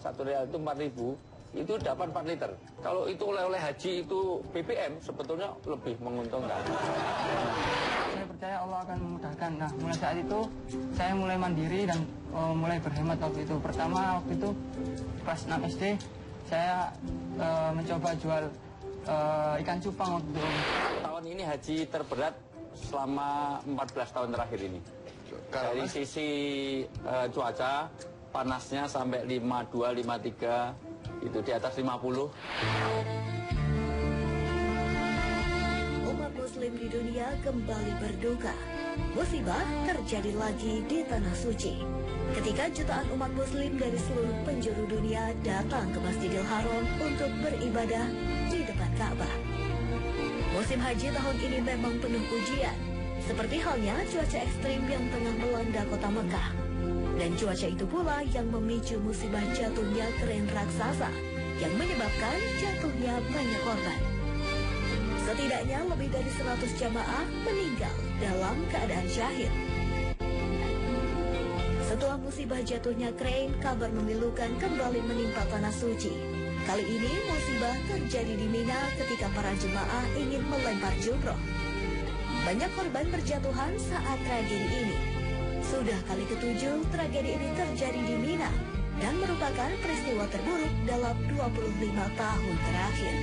1 rial itu 4.000, itu dapat 4 liter. Kalau itu oleh-oleh haji itu BBM, sebetulnya lebih menguntungkan. Saya percaya Allah akan memudahkan. Nah, mulai saat itu saya mulai mandiri dan mulai berhemat waktu itu. Pertama waktu itu kelas 6 SD saya mencoba jual ikan cupang waktu itu. Tahun ini haji terberat selama 14 tahun terakhir ini. Dari sisi cuaca, panasnya sampai 52, 53, itu di atas 50. Umat Muslim di dunia kembali berduka. Musibah terjadi lagi di Tanah Suci ketika jutaan umat Muslim dari seluruh penjuru dunia datang ke Masjidil Haram untuk beribadah di depan Ka'bah. Musim haji tahun ini memang penuh ujian, seperti halnya cuaca ekstrim yang tengah melanda kota Mekah. Dan cuaca itu pula yang memicu musibah jatuhnya kren raksasa yang menyebabkan jatuhnya banyak korban. Setidaknya lebih dari 100 jamaah meninggal dalam keadaan syahid. Setelah musibah jatuhnya kren, kabar memilukan kembali menimpa Tanah Suci. Kali ini musibah terjadi di Mina ketika para jemaah ingin melempar jumroh. Banyak korban berjatuhan saat tragedi ini. Sudah kali ke-7 tragedi ini terjadi di Mina dan merupakan peristiwa terburuk dalam 25 tahun terakhir.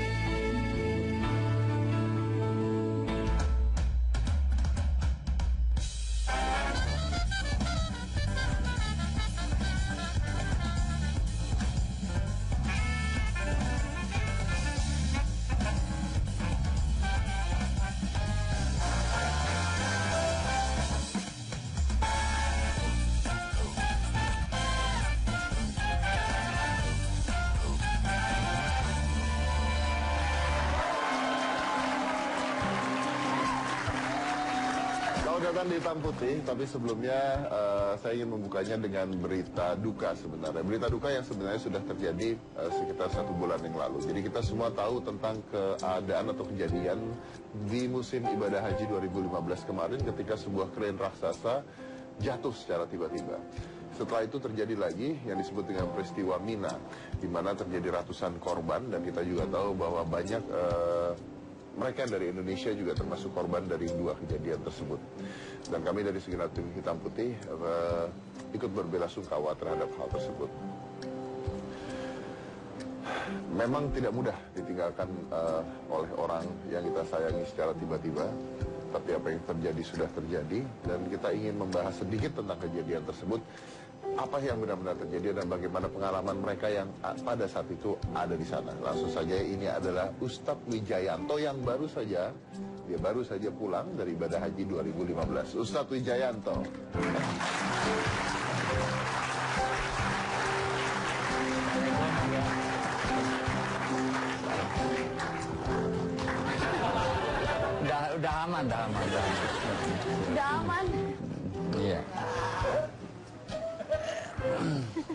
Datang di Hitam Putih, tapi sebelumnya saya ingin membukanya dengan berita duka sebenarnya. Berita duka yang sebenarnya sudah terjadi sekitar 1 bulan yang lalu. Jadi kita semua tahu tentang keadaan atau kejadian di musim ibadah haji 2015 kemarin ketika sebuah kren raksasa jatuh secara tiba-tiba. Setelah itu terjadi lagi yang disebut dengan peristiwa Mina, di mana terjadi ratusan korban, dan kita juga tahu bahwa banyak mereka dari Indonesia juga termasuk korban dari 2 kejadian tersebut. Dan kami dari segenap tim Hitam Putih ikut berbelasungkawa terhadap hal tersebut. Memang tidak mudah ditinggalkan oleh orang yang kita sayangi secara tiba-tiba. Tapi apa yang terjadi sudah terjadi, dan kita ingin membahas sedikit tentang kejadian tersebut. Apa yang benar-benar terjadi dan bagaimana pengalaman mereka yang pada saat itu ada di sana. Langsung saja, ini adalah Ustadz Wijayanto yang baru saja pulang dari ibadah haji 2015. Ustadz Wijayanto. Udah aman. Udah aman. Iya.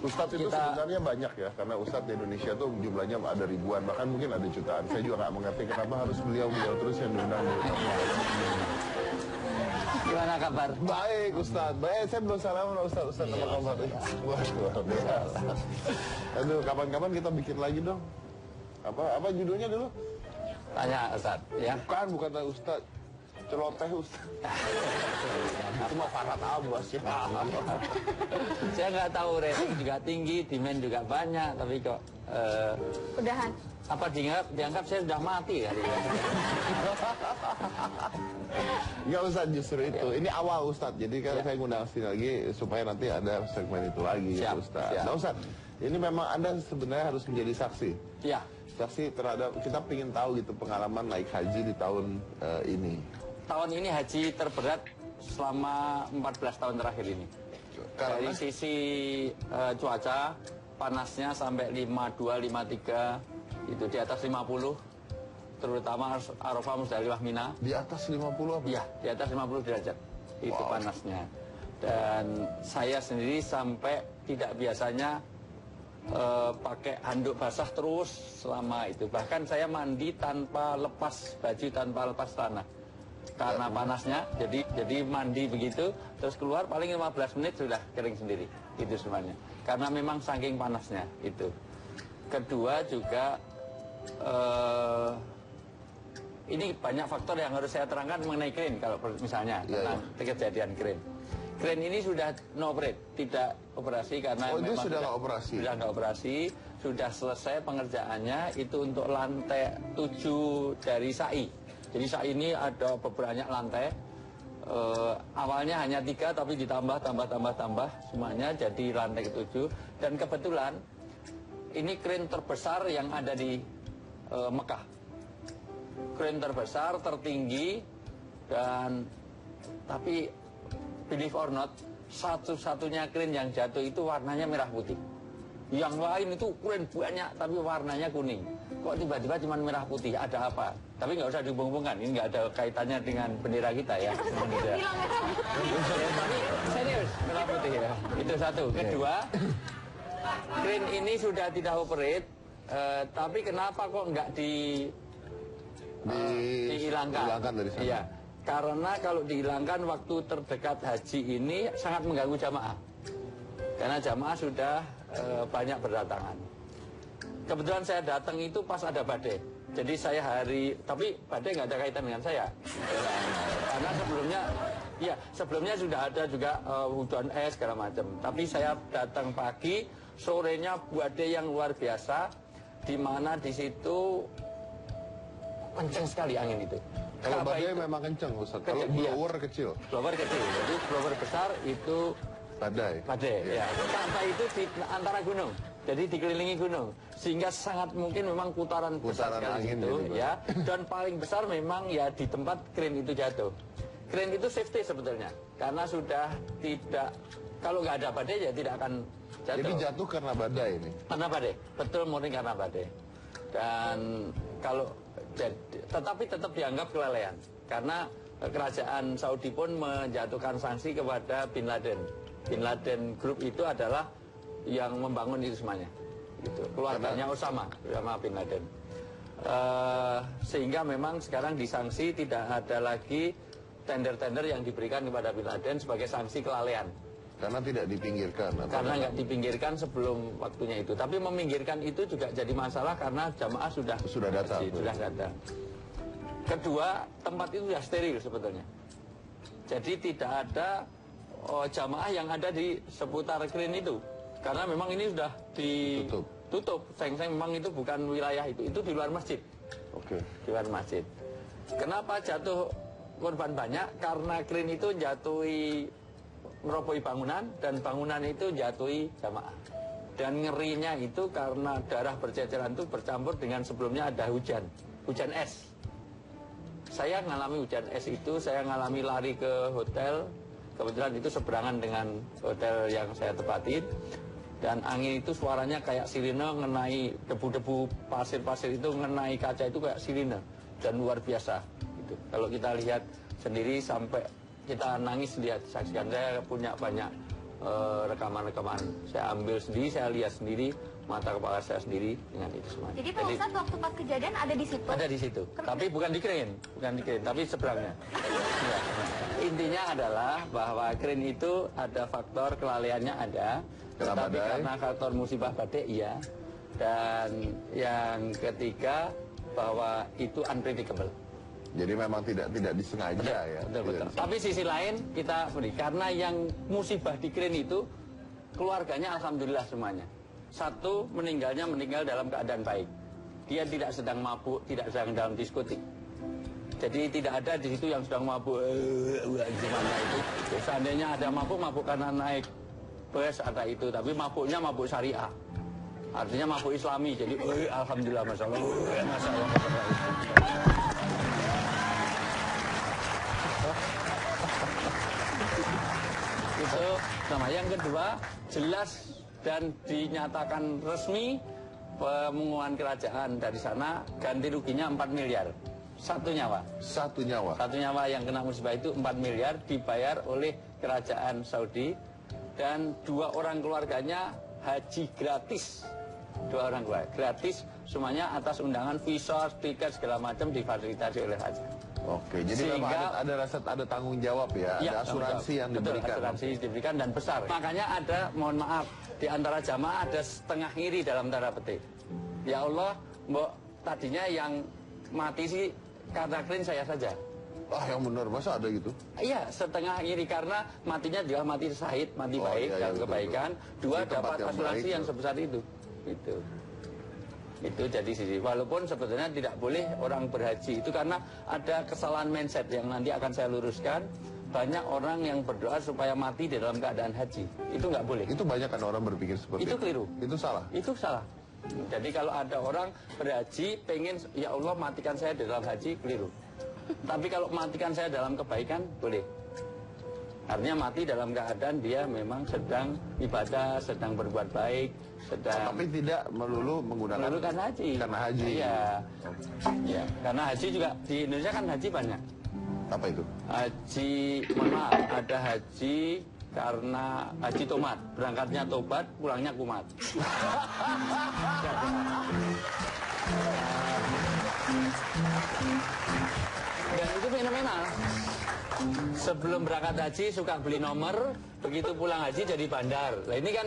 Ustadz itu sebenarnya banyak ya, karena Ustadz di Indonesia tuh jumlahnya ada ribuan, bahkan mungkin ada jutaan. Saya juga nggak mengerti kenapa harus beliau terus yang diundang. Gimana kabar? Baik Ustadz, baik. Saya belum salam sama Ustadz. Apa kabar? Wah, luar biasa. Aduh, kapan-kapan kita bikin lagi dong. Apa judulnya dulu? Tanya Ustadz, ya. Bukan Ustadz. Celoteh Ustadz. Itu mah Farhat Abbas ya. Saya nggak tahu, rating juga tinggi, demand juga banyak, tapi kok Udahan. apa dianggap saya sudah mati kali ya. Enggak Ustadz, justru itu. Ini awal Ustadz. Jadi kan saya ngundang sini lagi supaya nanti ada segmen itu lagi. Siap, Ustadz. siap. Nah Ustadz, ini memang Anda sebenarnya harus menjadi saksi. Ya. Saksi terhadap, kita ingin tahu gitu pengalaman naik haji di tahun ini. Tahun ini haji terberat selama 14 tahun terakhir ini. Dari sisi cuaca, panasnya sampai 52, 53, itu di atas 50, terutama Arafah, Musdalifah, Mina. Di atas 50 apa? Iya, di atas 50 derajat. Itu panasnya. Dan saya sendiri sampai tidak biasanya pakai handuk basah terus selama itu. Bahkan saya mandi tanpa lepas baju, tanpa lepas tanah. karena panasnya. Jadi mandi begitu, terus keluar paling 15 menit sudah kering sendiri. Itu semuanya. Karena memang saking panasnya itu. Kedua juga ini banyak faktor yang harus saya terangkan mengenai krain kalau misalnya tentang kejadian krain. Krain ini sudah no operate, tidak operasi karena itu memang sudah nggak operasi. Sudah nggak operasi, sudah selesai pengerjaannya itu untuk lantai 7 dari SAI. Jadi SAI ini ada beberapa lantai. Awalnya hanya 3 tapi ditambah semuanya jadi lantai ke-7. Dan kebetulan ini krain terbesar yang ada di Mekah. Krain terbesar, tertinggi, dan tapi believe or not, satu-satunya krain yang jatuh itu warnanya merah putih. Yang lain itu krain banyak tapi warnanya kuning. Kok tiba-tiba cuma merah putih? Ada apa? Tapi nggak usah dihubung-hubungkan. Ini nggak ada kaitannya dengan bendera kita ya. Tapi serius merah putih ya. Itu satu. Kedua, krain ini sudah tidak operate. Tapi kenapa kok nggak dihilangkan dari sana? Iya. Karena kalau dihilangkan waktu terdekat haji ini sangat mengganggu jamaah. Karena jamaah sudah banyak berdatangan. Kebetulan saya datang itu pas ada badai. Jadi saya tapi badai nggak ada kaitan dengan saya. Karena sebelumnya sudah ada juga hujan es segala macam. Tapi saya datang pagi, sorenya badai yang luar biasa, di mana di situ kencang sekali angin itu. Kalau badai memang kencang, Ustaz. Kalau blower kecil. Blower kecil. Jadi blower besar itu badai. Ya. Ka'bah itu di antara gunung. Jadi dikelilingi gunung. Sehingga sangat mungkin memang putaran besar sekali angin itu ya. Dan paling besar memang ya di tempat krain itu jatuh. Krain itu safety sebetulnya. Karena sudah tidak, kalau nggak ada badai ya tidak akan jatuh. Jadi jatuh karena badai ini. Karena badai. Betul, murni karena badai. Dan tetapi tetap dianggap kelalaian karena kerajaan Saudi pun menjatuhkan sanksi kepada Bin Laden. Bin Laden Group itu adalah yang membangun itu semuanya. Gitu. Keluarganya Osama Bin Laden. Sehingga memang sekarang disanksi tidak ada lagi tender-tender yang diberikan kepada Bin Laden sebagai sanksi kelalaian. Karena tidak dipinggirkan. Karena nggak dipinggirkan sebelum waktunya itu. Tapi meminggirkan itu juga jadi masalah karena jamaah sudah datang. Sudah datang. Kedua, tempat itu sudah steril sebetulnya. Jadi tidak ada jamaah yang ada di seputar krain itu. Karena memang ini sudah ditutup. Sayang memang itu bukan wilayah itu. Itu di luar masjid. Oke. Di luar masjid. Kenapa jatuh korban banyak? Karena krain itu jatuhi merobohi bangunan dan bangunan itu jatuhi jamaah. Dan ngerinya itu karena darah berceceran itu bercampur dengan sebelumnya ada hujan es. Saya ngalami hujan es itu, saya ngalami lari ke hotel. Kebetulan itu seberangan dengan hotel yang saya tempatin. Dan angin itu suaranya kayak sirine ngenai debu-debu pasir-pasir itu ngenai kaca itu kayak sirine. Dan luar biasa. Gitu. Kalau kita lihat sendiri sampai kita nangis lihat, saksikan. Saya punya banyak rekaman-rekaman. Saya ambil sendiri, saya lihat sendiri, mata kepala saya sendiri dengan itu semua. Jadi Pak Ustadz waktu pas kejadian ada di situ? Ada di situ. Tapi bukan di krain, tapi seberangnya. Ya. Intinya adalah bahwa krain itu ada faktor kelalaiannya ada, tetapi karena faktor musibah badai iya. Dan yang ketiga bahwa itu unpredictable. Jadi memang tidak disengaja ya. Betul. Tapi sisi lain kita beri, karena yang musibah di krain itu keluarganya alhamdulillah semuanya. Satu meninggal dalam keadaan baik. Dia tidak sedang mabuk, tidak sedang dalam diskotik. Jadi tidak ada di situ yang sedang mabuk gimana itu. Seandainya ada mabuk karena naik bus ada itu, tapi mabuknya mabuk syariah. Artinya mabuk Islami. Jadi alhamdulillah masyaallah. Itu sama. Yang kedua, jelas dan dinyatakan resmi pemunggungan kerajaan dari sana, ganti ruginya 4 miliar. Satu nyawa yang kena musibah itu 4 miliar dibayar oleh kerajaan Saudi. Dan 2 orang keluarganya haji gratis. 2 orang keluarga gratis, semuanya atas undangan, visa, tiket segala macam difasilitasi oleh raja. Oke, jadi memang ada tanggung jawab ya, ada asuransi yang diberikan. Betul, asuransi diberikan dan besar. Makanya ada, mohon maaf, di antara jamaah ada setengah ngiri dalam tanda petik. Ya Allah, mbok tadinya yang mati sih karena klin saya saja. Ah, yang benar, masa ada gitu? Iya, setengah ngiri karena matinya dia mati syahid, mati baik, dan kebaikan. Dua, dapat asuransi yang sebesar itu. Itu jadi sisi. Walaupun sebetulnya tidak boleh orang berhaji itu karena ada kesalahan mindset yang nanti akan saya luruskan. Banyak orang yang berdoa supaya mati di dalam keadaan haji. Itu nggak boleh. Itu banyak kan orang berpikir seperti itu. Itu keliru. Itu salah. Itu salah. Jadi kalau ada orang berhaji pengen ya Allah matikan saya di dalam haji, keliru. Tapi kalau matikan saya dalam kebaikan, boleh. Artinya mati dalam keadaan dia memang sedang ibadah, sedang berbuat baik, sedang... Tapi tidak melulu menggunakan... Melulu karena haji. Karena haji. Iya. Ya, karena haji juga, di Indonesia kan haji banyak. Apa itu? Haji, mohon maaf, ada haji karena haji tomat. Berangkatnya tobat, pulangnya kumat. Dan itu fenomenal. Sebelum berangkat haji suka beli nomor, begitu pulang haji jadi bandar. Nah ini kan,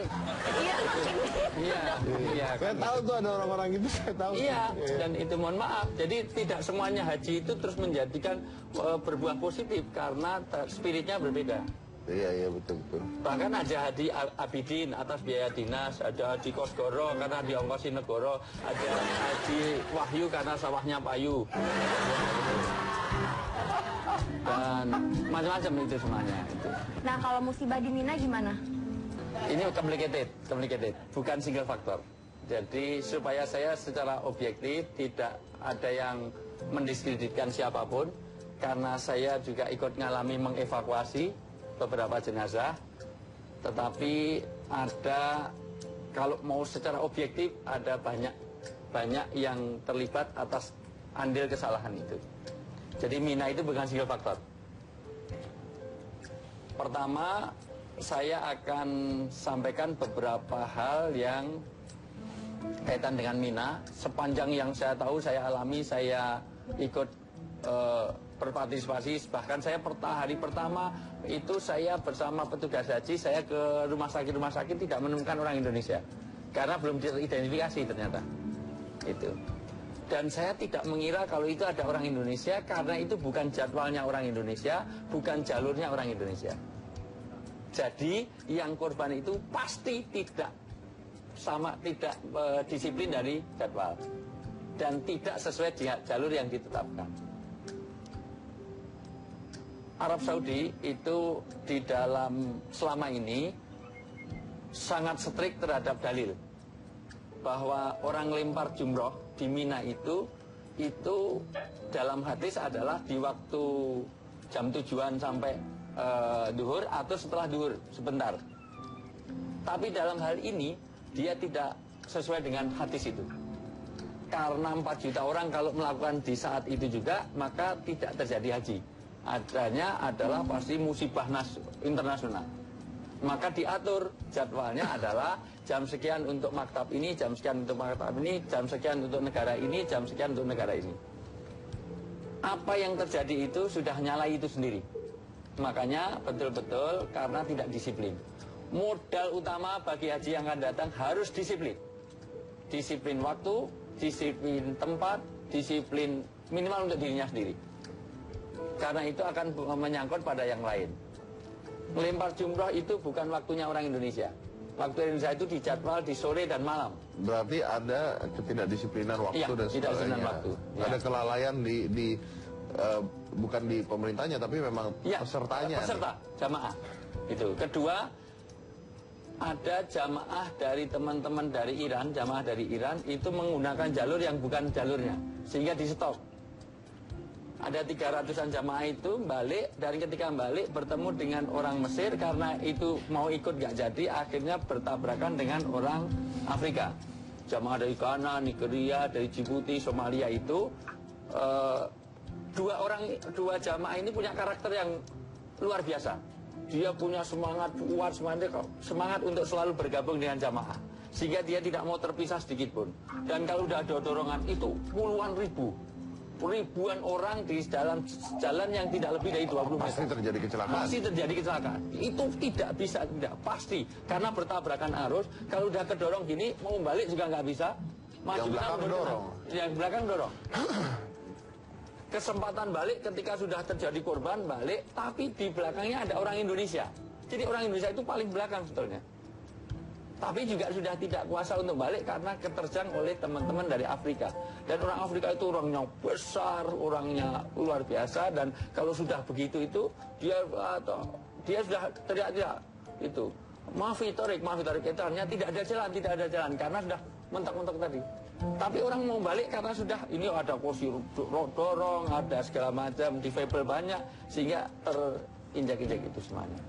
iya. Saya tahu tuh ada orang-orang gitu, saya tahu. Iya, dan itu mohon maaf. Jadi tidak semuanya haji itu terus menjadikan berbuah positif karena spiritnya berbeda. Iya betul. Bahkan ada haji Abidin atas biaya dinas, ada haji Kosgoro karena diongkosi negoro, ada haji Wahyu karena sawahnya payu. Dan macam-macam itu semuanya itu. Nah, kalau musibah di Mina gimana? Ini complicated, bukan single faktor. Jadi supaya saya secara objektif tidak ada yang mendiskreditkan siapapun, karena saya juga ikut ngalami mengevakuasi beberapa jenazah. Tetapi ada, kalau mau secara objektif, ada banyak yang terlibat atas andil kesalahan itu. Jadi Mina itu bukan single faktor. Pertama, saya akan sampaikan beberapa hal yang kaitan dengan Mina. Sepanjang yang saya tahu, saya alami, saya ikut berpartisipasi. Bahkan saya hari pertama itu saya bersama petugas haji, saya ke rumah sakit tidak menemukan orang Indonesia. Karena belum teridentifikasi ternyata. Itu. Dan saya tidak mengira kalau itu ada orang Indonesia, karena itu bukan jadwalnya orang Indonesia, bukan jalurnya orang Indonesia. Jadi yang korban itu pasti tidak disiplin dari jadwal dan tidak sesuai jalur yang ditetapkan. Arab Saudi itu di dalam selama ini sangat strict terhadap dalil bahwa orang lempar jumroh di Mina itu dalam hadis adalah di waktu jam 7-an sampai duhur atau setelah duhur sebentar. Tapi dalam hal ini dia tidak sesuai dengan hadis itu. Karena 4 juta orang kalau melakukan di saat itu juga, maka tidak terjadi haji. Adanya adalah pasti musibah internasional. Maka diatur jadwalnya adalah jam sekian untuk maktab ini, jam sekian untuk maktab ini, jam sekian untuk negara ini, jam sekian untuk negara ini. Apa yang terjadi itu sudah nyalai itu sendiri. Makanya betul-betul karena tidak disiplin. Modal utama bagi haji yang akan datang harus disiplin. Disiplin waktu, disiplin tempat, disiplin minimal untuk dirinya sendiri. Karena itu akan menyangkut pada yang lain. Melempar jumroh itu bukan waktunya orang Indonesia. Waktu Indonesia itu dijadwal di sore dan malam. Berarti ada ketidakdisiplinan waktu dan sebagainya. Waktu. Ada kelalaian bukan di pemerintahnya, tapi memang pesertanya. Peserta, jamaah. Itu. Kedua, ada jamaah dari teman-teman dari Iran, jamaah dari Iran itu menggunakan jalur yang bukan jalurnya, sehingga di stop. Ada 300-an jamaah itu balik, dan ketika balik bertemu dengan orang Mesir karena itu mau ikut gak jadi, akhirnya bertabrakan dengan orang Afrika. Jamaah dari Ghana, Nigeria, dari Djibouti, Somalia itu dua jamaah ini punya karakter yang luar biasa. Dia punya semangat kuat, semangat untuk selalu bergabung dengan jamaah, sehingga dia tidak mau terpisah sedikit pun. Dan kalau udah ada dorongan itu puluhan ribu ribuan orang di jalan yang tidak lebih dari 20 meter. Pasti terjadi kecelakaan. Pasti terjadi kecelakaan. Itu tidak bisa, tidak pasti. Karena bertabrakan arus, kalau udah kedorong gini, mau balik juga nggak bisa. Yang belakang dorong. Yang belakang dorong. Kesempatan balik ketika sudah terjadi korban, balik, tapi di belakangnya ada orang Indonesia. Jadi orang Indonesia itu paling belakang sebetulnya. Tapi juga sudah tidak kuasa untuk balik karena keterjang oleh teman-teman dari Afrika. Dan orang Afrika itu orangnya besar, orangnya luar biasa. Dan kalau sudah begitu itu, dia sudah teriak-teriak itu. Maafi Torik itu artinya tidak ada jalan karena sudah mentok-mentok tadi. Tapi orang mau balik karena sudah ini ada kursi dorong, ada segala macam, difabel banyak, sehingga injak-injak itu semuanya.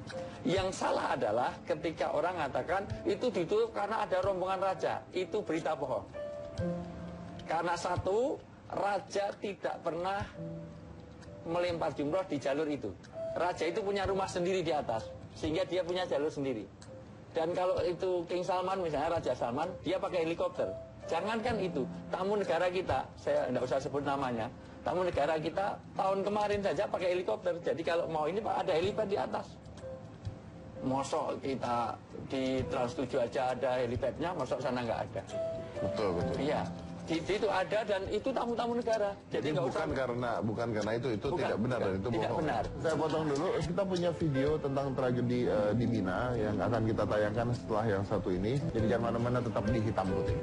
Yang salah adalah ketika orang mengatakan itu ditutup karena ada rombongan raja. Itu berita bohong. Karena satu, raja tidak pernah melempar jumroh di jalur itu. Raja itu punya rumah sendiri di atas, sehingga dia punya jalur sendiri. Dan kalau itu King Salman misalnya, Raja Salman, dia pakai helikopter. Jangankan itu, tamu negara kita, saya tidak usah sebut namanya, tamu negara kita tahun kemarin saja pakai helikopter. Jadi kalau mau ini Pak, ada helipad di atas. Mosok kita di Trans 7 aja ada helipadnya, mosok sana nggak ada. Betul. Iya, itu ada dan itu tamu-tamu negara. Jadi bukan karena itu bukan, tidak benar dan itu tidak bohong. Benar. Saya potong dulu. Kita punya video tentang tragedi di Mina yang akan kita tayangkan setelah yang satu ini. Jadi jangan mana-mana, tetap di Hitam Putih.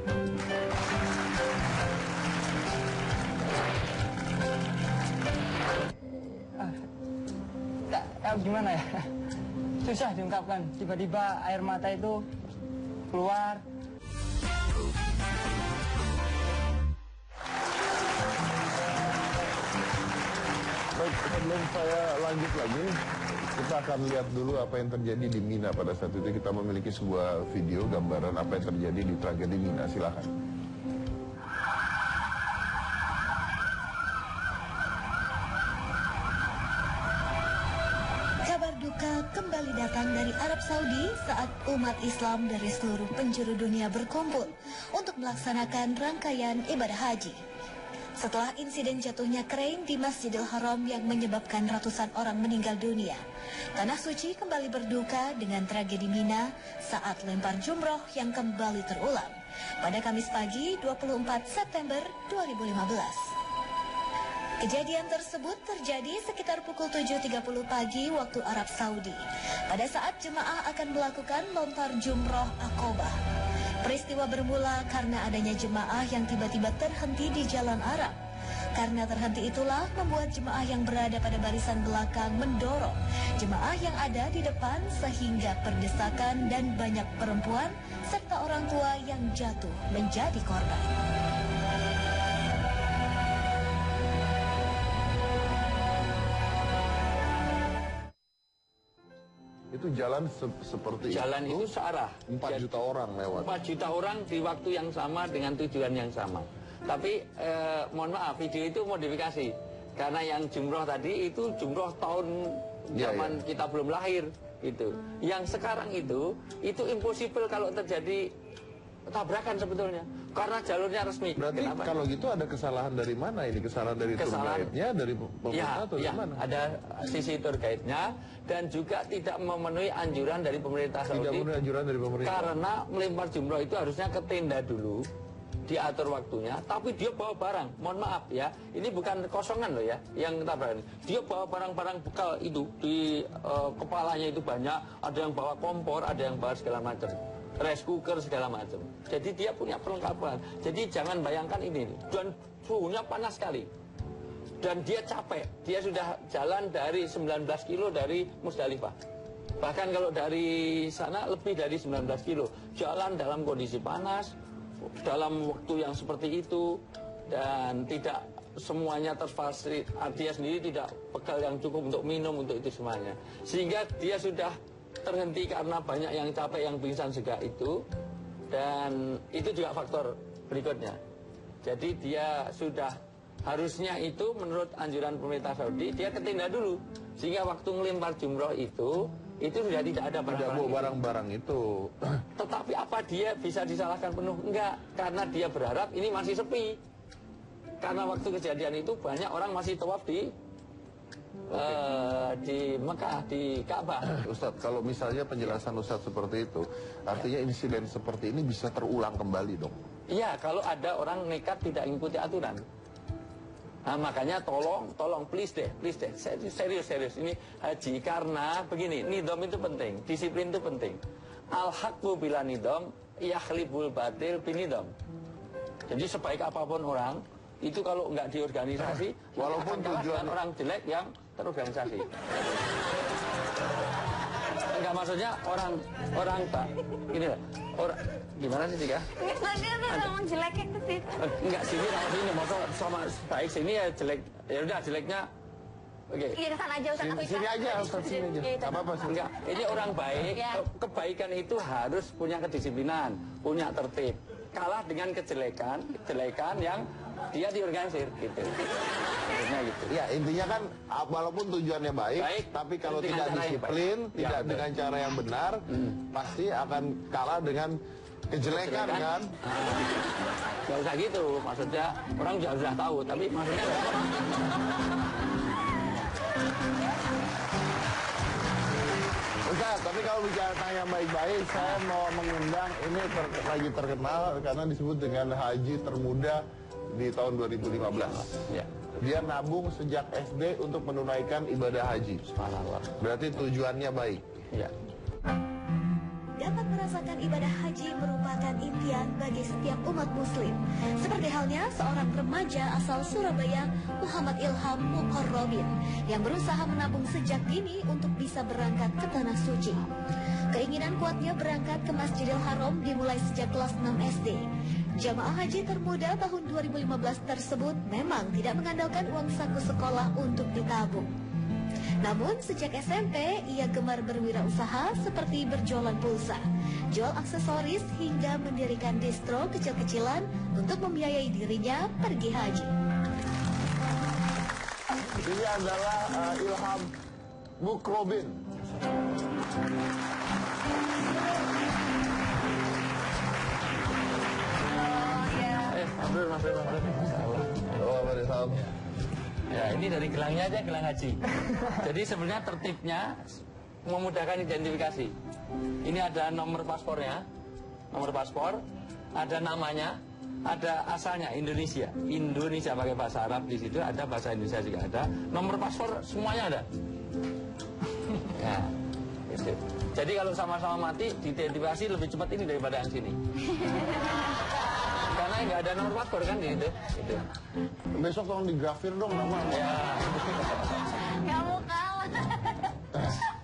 Gimana ya? Susah diungkapkan. Tiba-tiba air mata itu keluar. Baik, sebelum saya lanjut lagi, kita akan lihat dulu apa yang terjadi di Mina pada saat itu. Kita memiliki sebuah video gambaran apa yang terjadi di tragedi Mina. Silakan. Kabar duka kembali datang dari Arab Saudi saat umat Islam dari seluruh penjuru dunia berkumpul untuk melaksanakan rangkaian ibadah haji. Setelah insiden jatuhnya krain di Masjidil Haram yang menyebabkan ratusan orang meninggal dunia, Tanah Suci kembali berduka dengan tragedi Mina saat lempar jumroh yang kembali terulang pada Kamis pagi 24 September 2015. Kejadian tersebut terjadi sekitar pukul 7.30 pagi waktu Arab Saudi pada saat jemaah akan melakukan lontar jumroh Aqobah. Peristiwa bermula karena adanya jemaah yang tiba-tiba terhenti di Jalan Arab. Karena terhenti itulah membuat jemaah yang berada pada barisan belakang mendorong jemaah yang ada di depan sehingga perdesakan dan banyak perempuan serta orang tua yang jatuh menjadi korban. Itu jalan seperti Jalan itu searah. 4 juta orang lewat. 4 juta orang di waktu yang sama dengan tujuan yang sama. Tapi mohon maaf, video itu modifikasi. Karena yang jumroh tadi itu jumroh tahun zaman kita belum lahir gitu. Yang sekarang itu impossible kalau terjadi tabrakan sebetulnya. Karena jalurnya resmi. Berarti kenapa? Kalau gitu ada kesalahan dari mana ini? Kesalahan dari tour guide-nya, dari pemerintah atau dari mana? Ada sisi tour guide-nya dan juga tidak memenuhi anjuran dari pemerintah Saudi. Tidak memenuhi anjuran dari pemerintah. Karena melempar jumroh itu harusnya ke tenda dulu, diatur waktunya, tapi dia bawa barang. Mohon maaf ya, ini bukan kosongan loh ya, yang tabrakan. Dia bawa barang-barang bekal itu di kepalanya itu banyak, ada yang bawa kompor, ada yang bawa segala macam. Rice cooker segala macam. Jadi dia punya perlengkapan. Jadi jangan bayangkan ini. Dan suhunya panas sekali. Dan dia capek. Dia sudah jalan dari 19 kilo dari Musdalifah. Bahkan kalau dari sana lebih dari 19 kilo. Jalan dalam kondisi panas, dalam waktu yang seperti itu, dan tidak semuanya terfasilitasi. Dia sendiri tidak bekal yang cukup untuk minum, untuk itu semuanya. Sehingga dia sudah terhenti karena banyak yang capek, yang pingsan juga itu. Dan itu juga faktor berikutnya. Jadi dia sudah harusnya itu menurut anjuran pemerintah Saudi, dia ke tenda dulu. Sehingga waktu ngelempar jumroh itu sudah tidak ada barang-barang itu. Tetapi apa dia bisa disalahkan penuh? Enggak, karena dia berharap ini masih sepi. karena waktu kejadian itu banyak orang masih tawaf di Mekah, di Ka'bah. Ustadz, kalau misalnya penjelasan Ustadz seperti itu, artinya insiden seperti ini bisa terulang kembali dong? Iya, kalau ada orang nekat tidak mengikuti aturan. Nah, makanya tolong please deh, serius ini haji, karena begini, nidom itu penting, disiplin itu penting. Al-haqqu bila nidom, yakhlibul batil binidom. Jadi sebaik apapun orang, itu kalau nggak diorganisasi, walaupun tujuan orang jelek yang terorganisasi. Enggak, maksudnya orang Pak, ini lah, orang gimana sih Tika? Dia tuh ngomong jeleknya ke situ. Enggak, sini sama sini, maksud sama baik sini ya jelek, ya udah jeleknya. Oke. Iya, ke sana aja Ustaz. Sini aja, Ustadz, sini aja. Iya, Apa-apa sih? Enggak, ini orang baik, Ya. kebaikan itu harus punya kedisiplinan, punya tertib. Kalah dengan kejelekan yang dia diorganisir gitu. Intinya gitu. Ya, intinya kan walaupun tujuannya baik, tapi kalau tidak disiplin, tidak dengan cara yang benar, pasti akan kalah dengan kejelekan kan? Gak usah gitu, maksudnya orang sudah tahu, tapi maksudnya Ustaz, tapi kalau bicara tentang yang baik-baik, saya mau mengundang, ini lagi terkenal karena disebut dengan haji termuda di tahun 2015. ya. Dia nabung sejak SD untuk menunaikan ibadah haji. Subhanallah. Berarti tujuannya baik. Ya. Dapat merasakan ibadah haji merupakan impian bagi setiap umat muslim. Seperti halnya seorang remaja asal Surabaya, Muhammad Ilham Muqarrabin, yang berusaha menabung sejak dini untuk bisa berangkat ke Tanah Suci. Keinginan kuatnya berangkat ke Masjidil Haram dimulai sejak kelas 6 SD. Jamaah haji termuda tahun 2015 tersebut memang tidak mengandalkan uang saku sekolah untuk ditabung. Namun sejak SMP ia gemar berwirausaha seperti berjualan pulsa, jual aksesoris hingga mendirikan distro kecil-kecilan untuk membiayai dirinya pergi haji. Ini adalah Ilham Muqarrabin. Mabrur. Oh, Ilham. Ya, ini dari gelangnya aja, gelang haji. Jadi sebenarnya tertibnya memudahkan identifikasi. Ini ada nomor paspornya, nomor paspor, ada namanya, ada asalnya Indonesia. Indonesia pakai bahasa Arab di situ, ada bahasa Indonesia juga ada. Nomor paspor semuanya ada. Ya, gitu. Jadi kalau sama-sama mati, diidentifikasi lebih cepat ini daripada yang sini. Karena nggak ada nomor paspor kan di situ. Gitu. Besok tolong digrafir dong nama. Ya. Kamu kalah.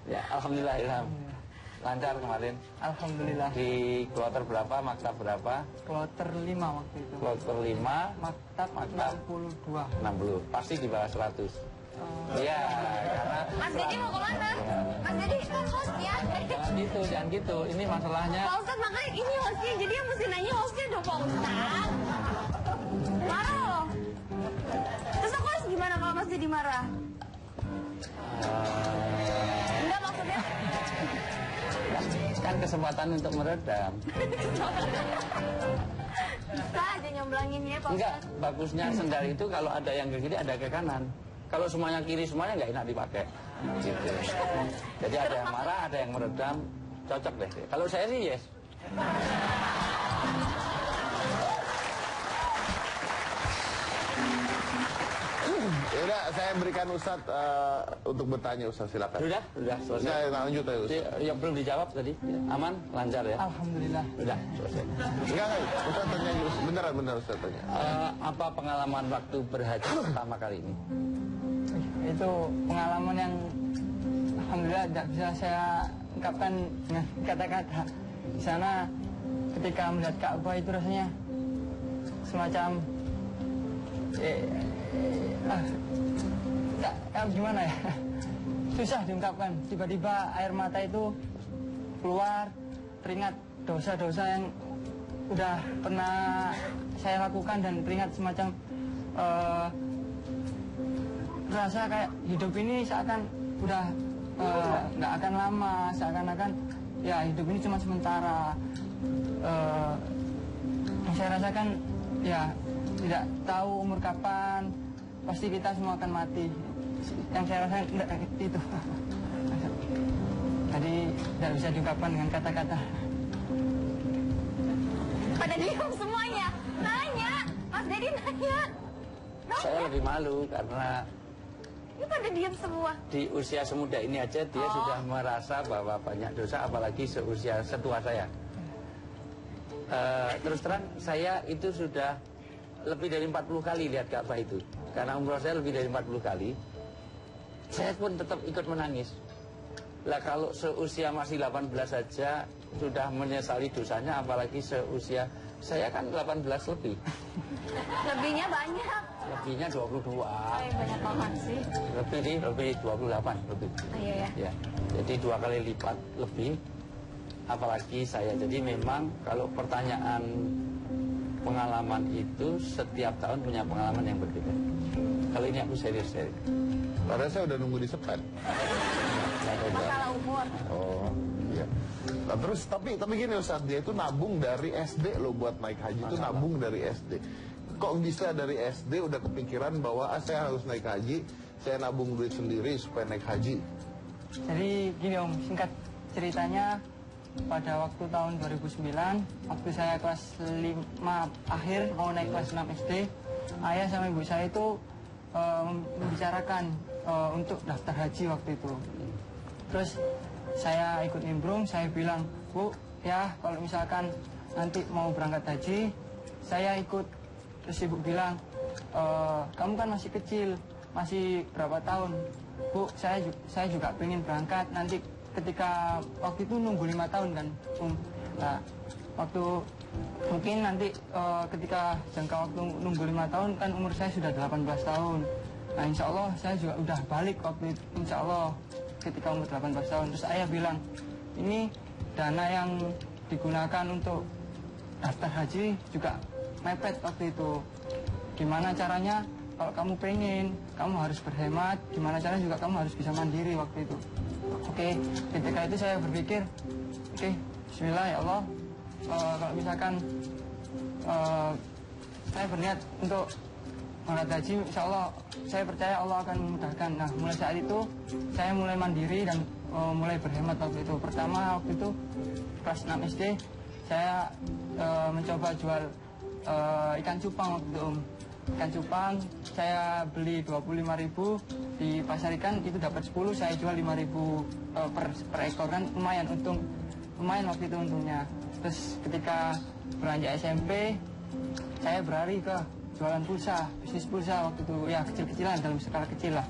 Ya, alhamdulillah Ilham. Lancar kemarin. Alhamdulillah. Di kloter berapa, maktab berapa? Kloter 5 waktu itu. Kloter 5, Maktab 62. 60. Pasti di bawah 100. Iya, karena Mas Dedi mau kemana? Mas Dedi kan hostnya. jangan gitu. Ini masalahnya. Pak Ustadz, makanya ini hostnya. Jadi yang mesti nanya hostnya dong Pak Ustadz. Marah loh. Terus aku harus gimana kalau Mas Dedi marah? Enggak, maksudnya Kan kesempatan untuk meredam. bisa aja nyomblanginnya Pak Enggak, Ustadz. bagusnya sendal itu kalau ada yang ke kiri, ada ke kanan. Kalau semuanya kiri, semuanya nggak enak dipakai. Gitu. Jadi ada yang marah, ada yang meredam. Cocok deh. Kalau saya sih yes. Yaudah, saya berikan Ustadz untuk bertanya, Ustadz, silakan. Udah selesai. Saya lanjut ya, Ustadz. Yang belum dijawab tadi, aman, lancar ya. Alhamdulillah. Udah selesai. Enggak, Ustadz tanya, beneran Ustadz tanya. Apa pengalaman waktu berhaji pertama kali ini? Itu pengalaman yang alhamdulillah tidak bisa saya ungkapkan dengan kata-kata. Di sana ketika melihat Ka'bah itu rasanya semacam gimana ya? Susah diungkapkan. Tiba-tiba air mata itu keluar, teringat dosa-dosa yang udah pernah saya lakukan dan teringat semacam rasa kayak hidup ini seakan udah nggak akan lama, seakan-akan ya hidup ini cuma sementara. Yang saya rasakan ya tidak tahu umur kapan pasti kita semua akan mati. Yang saya rasa enggak itu. Jadi tidak bisa diungkapkan dengan kata-kata. Pada diam semuanya. Nanya, Mas Dedi nanya. Saya lebih malu karena Ini pada diam semua. di usia semuda ini aja dia sudah merasa bahwa banyak dosa, apalagi seusia setua saya. Terus terang saya itu sudah lebih dari 40 kali lihat Ka'bah itu. Karena umroh saya lebih dari 40 kali. Saya pun tetap ikut menangis. Lah kalau seusia masih 18 saja sudah menyesali dosanya, apalagi seusia saya kan 18 lebih. Lebihnya banyak. Lebihnya 22. Banyak banget sih. Lebih 28 lebih. Iya ya. Ya. Jadi 2 kali lipat lebih, apalagi saya. Jadi memang kalau pertanyaan pengalaman itu setiap tahun punya pengalaman yang berbeda. Kali ini aku serius. Padahal saya udah nunggu di sepen. Masalah umur. Oh, iya. Nah, terus tapi gini Ustaz, dia itu nabung dari SD loh buat naik haji itu nabung dari SD. Kok bisa dari SD udah kepikiran bahwa saya harus naik haji, saya nabung duit sendiri supaya naik haji? Jadi gini Om, singkat ceritanya pada waktu tahun 2009, waktu saya kelas 5 akhir mau naik kelas 6 SD, ayah sama ibu saya itu membicarakan untuk daftar haji waktu itu. Terus saya ikut nimbrung, saya bilang, Bu, ya kalau misalkan nanti mau berangkat haji, saya ikut. Terus ibu bilang, kamu kan masih kecil, masih berapa tahun? Bu, saya juga pengen berangkat nanti ketika waktu itu nunggu 5 tahun kan. Nah, waktu mungkin nanti ketika jangka waktu nunggu 5 tahun kan umur saya sudah 18 tahun. Nah, insya Allah saya juga udah balik waktu itu, insya Allah ketika umur 18 tahun. Terus ayah bilang, ini dana yang digunakan untuk daftar haji juga mepet waktu itu. Gimana caranya kalau kamu pengen, kamu harus berhemat. Gimana caranya juga kamu harus bisa mandiri waktu itu. Oke, ketika itu saya berpikir, oke, bismillah ya Allah. Kalau misalkan saya berniat untuk berangkat haji, insya Allah saya percaya Allah akan memudahkan. Nah, mulai saat itu saya mulai mandiri dan mulai berhemat waktu itu. Pertama waktu itu kelas 6 SD saya mencoba jual ikan cupang waktu itu Om. Ikan cupang saya beli 25.000 di pasar ikan, itu dapat 10, saya jual 5.000 per ekor kan lumayan untung, lumayan waktu itu untungnya. Terus ketika beranjak SMP saya beralih ke jualan pulsa, bisnis pulsa waktu itu, ya kecil-kecilan dalam skala kecil lah.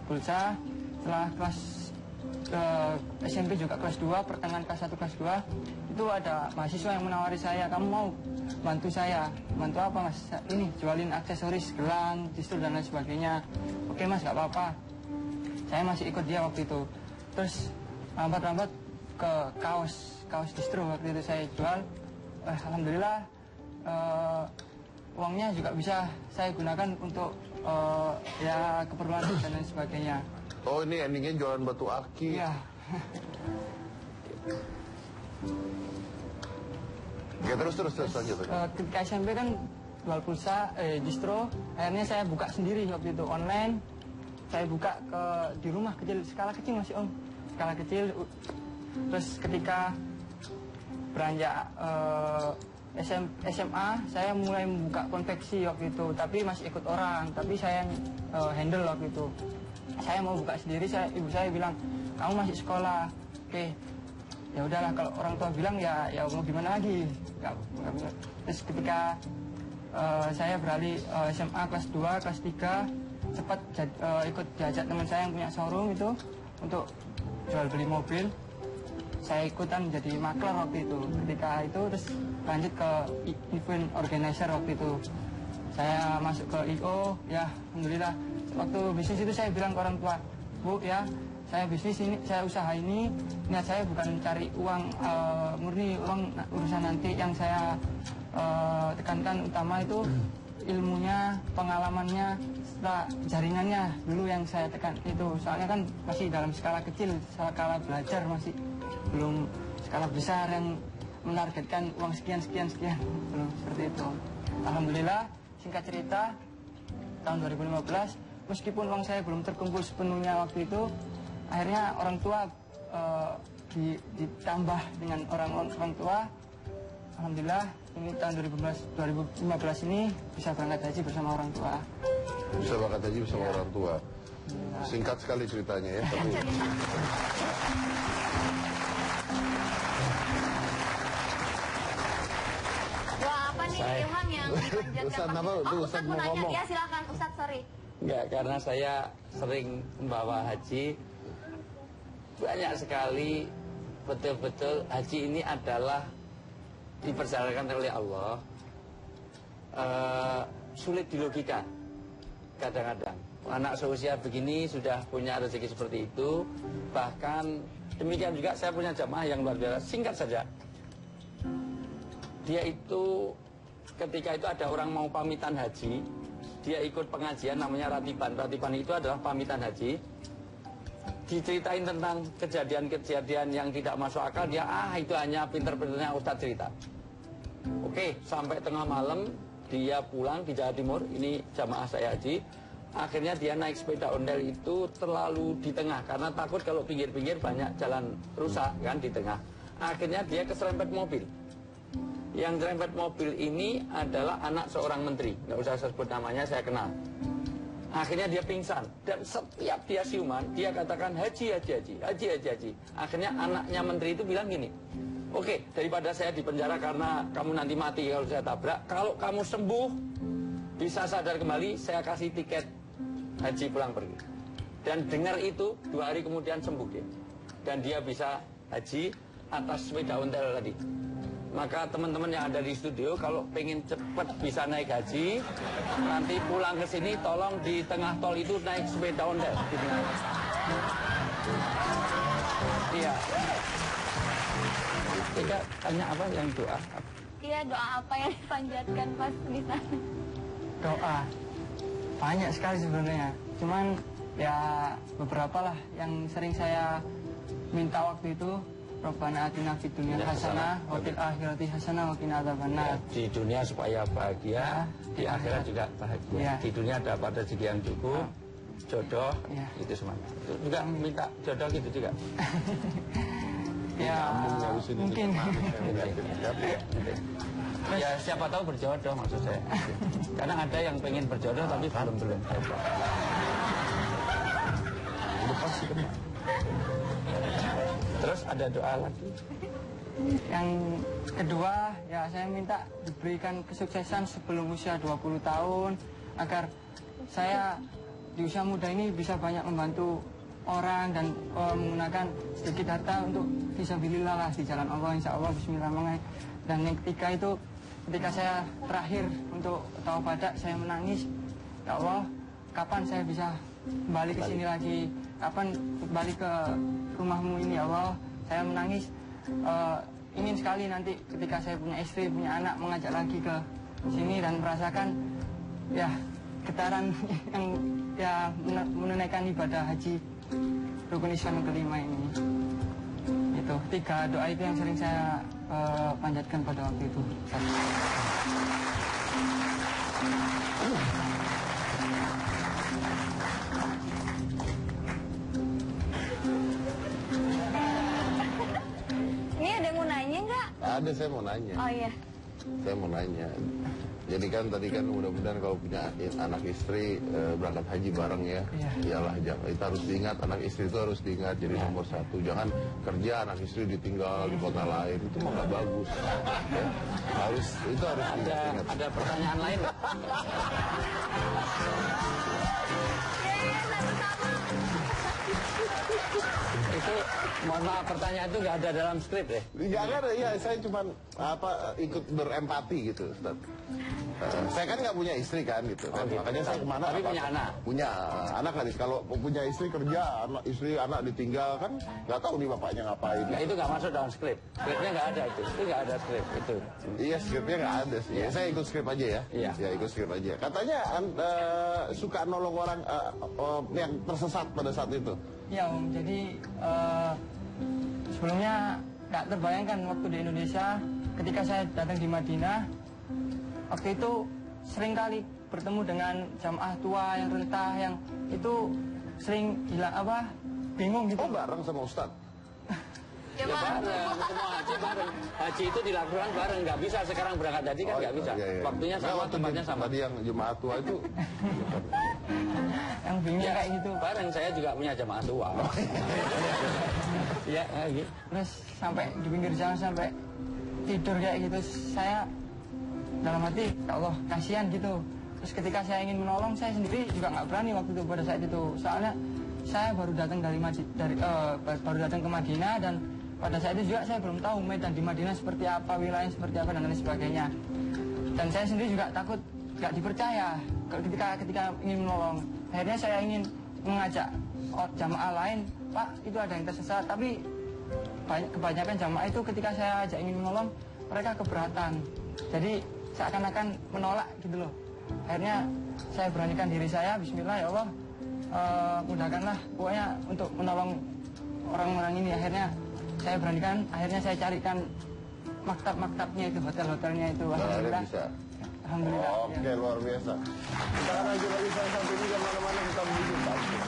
Pulsa setelah kelas SMP juga kelas 2, pertengahan kelas 1 kelas 2 itu ada mahasiswa yang menawari saya, kamu mau bantu saya? Bantu apa Mas? Ini jualin aksesoris, gelang, distro dan lain sebagainya. Oke Mas, gak apa-apa. Saya masih ikut dia waktu itu. Terus lambat-lambat ke kaos distro waktu itu saya jual. Alhamdulillah uangnya juga bisa saya gunakan untuk ya keperluan dan lain sebagainya. Oh, ini endingnya jualan batu aki. Iya. Oke, terus lanjut. Ketika SMP kan jual pulsa, distro, akhirnya saya buka sendiri waktu itu online. Saya buka di rumah kecil, skala kecil masih Om, skala kecil. Terus ketika beranjak SMA, saya mulai membuka konveksi waktu itu, tapi masih ikut orang, tapi saya yang handle waktu itu. Saya mau buka sendiri, ibu saya bilang, kamu masih sekolah, oke. Ya udahlah, kalau orang tua bilang ya mau gimana lagi. Terus ketika saya beralih SMA kelas 2, kelas 3, cepat ikut diajak teman saya yang punya showroom itu untuk jual beli mobil. Saya ikutan menjadi maklar waktu itu. Ketika itu terus lanjut ke event organizer waktu itu. Saya masuk ke IO, ya alhamdulillah. Waktu bisnis itu saya bilang ke orang tua, Bu ya, saya bisnis ini, saya usaha ini, niat saya bukan cari uang murni, uang urusan nanti. Yang saya tekankan utama itu ilmunya, pengalamannya, jaringannya dulu yang saya tekan itu. Soalnya kan masih dalam skala kecil, skala belajar masih belum skala besar yang menargetkan uang sekian, belum seperti itu. Alhamdulillah singkat cerita, tahun 2015, meskipun uang saya belum terkumpul sepenuhnya waktu itu, akhirnya orang tua ditambah dengan orang tua. Alhamdulillah, ini tahun 2015 ini bisa berangkat haji bersama orang tua. Bisa berangkat haji bersama orang tua. Singkat sekali ceritanya ya, tapi... Wah, apa nih ilham yang dipanjatkan? Ustaz, nama Oh, itu Ustaz Ustaz mau mau nanya. ngomong. Ya, silakan Ustaz, sorry. Enggak, karena saya sering membawa haji. Banyak sekali betul-betul haji ini adalah diperjalankan oleh Allah. Sulit dilogika kadang-kadang. Anak seusia begini sudah punya rezeki seperti itu. Bahkan demikian juga saya punya jamaah yang luar biasa. Singkat saja, dia itu ketika itu ada orang mau pamitan haji, dia ikut pengajian namanya ratiban. Ratiban itu adalah pamitan haji. Diceritain tentang kejadian-kejadian yang tidak masuk akal, dia itu hanya pinter-pinternya Ustadz cerita. Oke, sampai tengah malam dia pulang di Jawa Timur, ini jamaah saya haji. Akhirnya dia naik sepeda ondel itu terlalu di tengah, karena takut kalau pinggir-pinggir banyak jalan rusak kan di tengah. Akhirnya dia keserempet mobil. Yang serempet mobil ini adalah anak seorang menteri, nggak usah saya sebut namanya, saya kenal. Akhirnya dia pingsan, dan setiap dia siuman, dia katakan haji. Akhirnya anaknya menteri itu bilang gini, oke, daripada saya di penjara karena kamu nanti mati kalau saya tabrak, kalau kamu sembuh, bisa sadar kembali, saya kasih tiket haji pulang pergi. Dan dengar itu, 2 hari kemudian sembuh dia. Dan dia bisa haji atas sepeda ontel tadi. Maka teman-teman yang ada di studio, kalau pengen cepat bisa naik haji, nanti pulang ke sini, tolong di tengah tol itu naik sepeda ontel. Iya. Kita tanya apa yang doa? Iya, doa apa yang dipanjatkan pas di sana? Doa banyak sekali sebenarnya, cuman ya beberapa lah yang sering saya minta waktu itu. Rabbana atina fid dunya hasanah wa fil akhirati hasanah wa qina adzabannar. Di dunia supaya bahagia, di akhirat juga bahagia. Ya. Di dunia dapat rezeki yang cukup, jodoh, Ya. itu semua. Itu juga minta jodoh gitu juga. Ya mungkin. Ya siapa tahu berjodoh maksud saya. Karena ada yang pengen berjodoh tapi belum. Terus ada doa lagi. Yang kedua, ya saya minta diberikan kesuksesan sebelum usia 20 tahun agar saya di usia muda ini bisa banyak membantu orang dan menggunakan sedikit harta untuk fisabilillah lah di jalan Allah, insya Allah, bismillahirrahmanirrahim. Dan yang ketiga itu, ketika saya terakhir untuk taubadah, saya menangis, ya Allah, kapan saya bisa kembali ke sini lagi, kapan kembali ke rumahmu ini, ya Allah. Saya menangis, ingin sekali nanti ketika saya punya istri, punya anak, mengajak lagi ke sini dan merasakan ya getaran yang ya menunaikan ibadah haji rukun Islam yang kelima ini. Itu 3 doa itu yang sering saya panjatkan pada waktu itu. Ini ada yang mau nanya nggak? Ada, saya mau nanya. Oh iya. Saya mau nanya. Jadi kan tadi kan mudah-mudahan kalau punya anak istri berangkat haji bareng ya. Iya. Iyalah, itu harus diingat, anak istri itu harus diingat jadi nomor 1. Jangan kerja anak istri ditinggal di kota lain, itu mah nggak bagus. Ya. Itu harus diingat. Ada pertanyaan lain nggak? Itu mohon maaf, pertanyaan itu nggak ada dalam skrip ya? Jangan, ya saya cuma ikut berempati gitu, Ustaz. Saya kan nggak punya istri kan gitu kan, gitu. makanya saya kemana? Tapi punya anak? Punya anak kan, kalau punya istri kerja, anak ditinggal kan, nggak tahu nih bapaknya ngapain. Nah, itu nggak masuk dalam skrip. Skripnya nggak ada itu nggak ada skrip itu. Iya, skripnya nggak ada sih. Ya, saya ikut skrip aja ya. Iya. Ya, ikut skrip aja. Katanya suka nolong orang yang tersesat pada saat itu. Ya Om, jadi sebelumnya nggak terbayangkan waktu di Indonesia, ketika saya datang di Madinah, waktu itu sering kali bertemu dengan jamaah tua yang rentah yang itu sering bingung gitu. Oh, bareng sama Ustadz? Ya bareng, semua haji bareng. Haji itu dilakukan bareng, nggak bisa sekarang berangkat haji kan nggak bisa. Iya. Waktunya sama, tempatnya sama. Tadi yang jemaah tua itu Yang bingung kayak gitu. Bareng, saya juga punya jamaah tua. Ya, gitu. Terus sampai di pinggir jalan sampai tidur kayak gitu, saya dalam hati, ya Allah kasihan gitu. Terus ketika saya ingin menolong, saya sendiri juga nggak berani waktu itu pada saat itu. Soalnya saya baru datang baru datang ke Madinah, dan pada saat itu juga saya belum tahu medan di Madinah seperti apa, wilayah seperti apa, dan lain sebagainya. Dan saya sendiri juga takut nggak dipercaya ketika ingin menolong. Akhirnya saya ingin mengajak jamaah lain, Pak, itu ada yang tersesat. Tapi kebanyakan jamaah itu ketika saya ajak ingin menolong, mereka keberatan. Jadi seakan-akan menolak gitu loh. Akhirnya saya beranikan diri saya, bismillah ya Allah, mudahkanlah pokoknya untuk menolong orang-orang ini. Akhirnya saya beranikan, akhirnya saya carikan maktab-maktabnya itu, hotel-hotelnya itu. Alhamdulillah bisa. Alhamdulillah. Oke, luar biasa. Kita akan lanjut lagi sampai ini, kemana-mana kita menuju Tamput.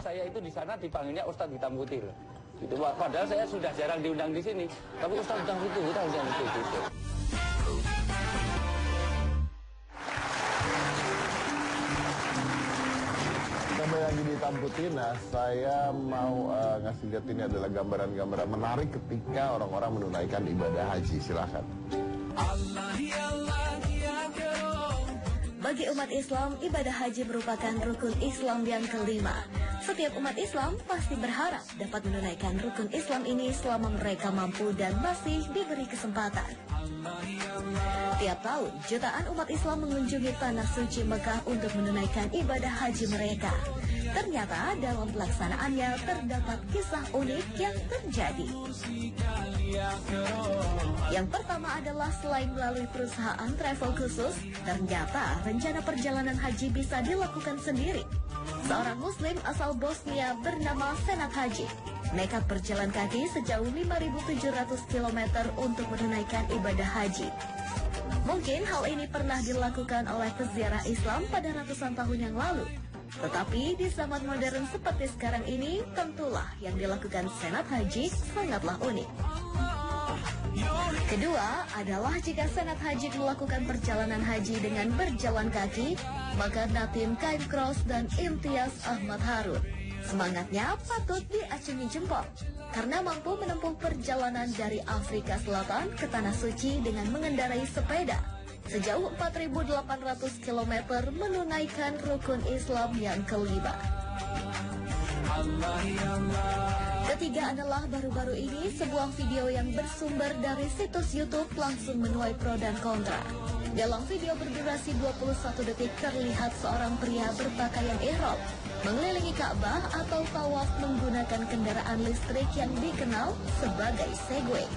Saya itu di sana dipanggilnya Ustadz Hitam Putih loh. Gitu, padahal saya sudah jarang diundang di sini. Tapi Ustadz Hitam Putih, gitu. Kembali lagi di Tamputin. Nah, saya mau ngasih lihat ini adalah gambaran-gambaran menarik ketika orang-orang menunaikan ibadah haji. Silakan. Bagi umat Islam, ibadah haji merupakan rukun Islam yang kelima. Setiap umat Islam pasti berharap dapat menunaikan rukun Islam ini selama mereka mampu dan masih diberi kesempatan. Tiap tahun, jutaan umat Islam mengunjungi tanah suci Mekah untuk menunaikan ibadah haji mereka. Ternyata dalam pelaksanaannya terdapat kisah unik yang terjadi. Yang pertama adalah selain melalui perusahaan travel khusus, ternyata rencana perjalanan haji bisa dilakukan sendiri. Seorang muslim asal Bosnia bernama Senat Haji nekat berjalan kaki sejauh 5.700 km untuk menunaikan ibadah haji. Mungkin hal ini pernah dilakukan oleh peziarah Islam pada ratusan tahun yang lalu. Tetapi di zaman modern seperti sekarang ini, tentulah yang dilakukan Senat Haji sangatlah unik. Kedua adalah jika Senat Haji melakukan perjalanan haji dengan berjalan kaki, maka Natim Kaim Cross dan Imtiaz Ahmad Harun semangatnya patut diacungi jempol karena mampu menempuh perjalanan dari Afrika Selatan ke Tanah Suci dengan mengendarai sepeda sejauh 4.800 km menunaikan rukun Islam yang kelima. Ketiga adalah baru-baru ini sebuah video yang bersumber dari situs YouTube langsung menuai pro dan kontra. Dalam video berdurasi 21 detik terlihat seorang pria berpakaian ihram mengelilingi Ka'bah atau tawaf menggunakan kendaraan listrik yang dikenal sebagai Segway.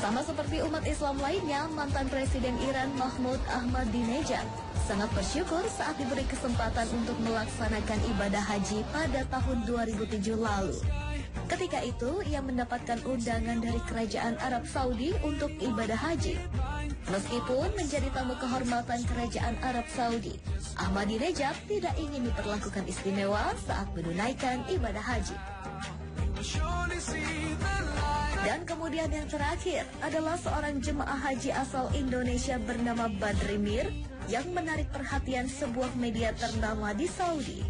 Sama seperti umat Islam lainnya, mantan Presiden Iran Mahmud Ahmadinejad sangat bersyukur saat diberi kesempatan untuk melaksanakan ibadah haji pada tahun 2007 lalu. Ketika itu, ia mendapatkan undangan dari Kerajaan Arab Saudi untuk ibadah haji. Meskipun menjadi tamu kehormatan Kerajaan Arab Saudi, Ahmadinejad tidak ingin diperlakukan istimewa saat menunaikan ibadah haji. Dan kemudian yang terakhir adalah seorang jemaah haji asal Indonesia bernama Badri Mir yang menarik perhatian sebuah media ternama di Saudi.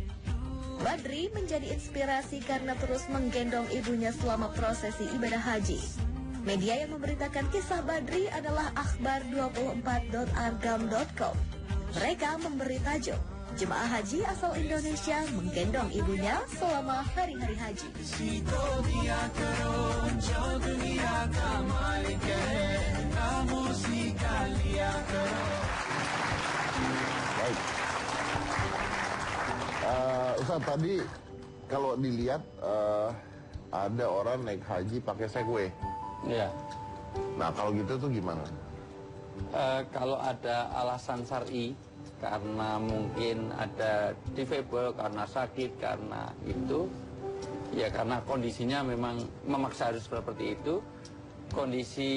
Badri menjadi inspirasi karena terus menggendong ibunya selama prosesi ibadah haji. Media yang memberitakan kisah Badri adalah akhbar24.argam.com. Mereka memberi tajuk, jemaah haji asal Indonesia menggendong ibunya selama hari-hari haji. Baik. Ustaz, tadi kalau dilihat ada orang naik haji pakai Segway. Iya. Nah, kalau gitu tuh gimana? Kalau ada alasan syar'i, karena mungkin ada difabel, karena sakit, karena itu Ya karena kondisinya memang memaksa harus seperti itu. Kondisi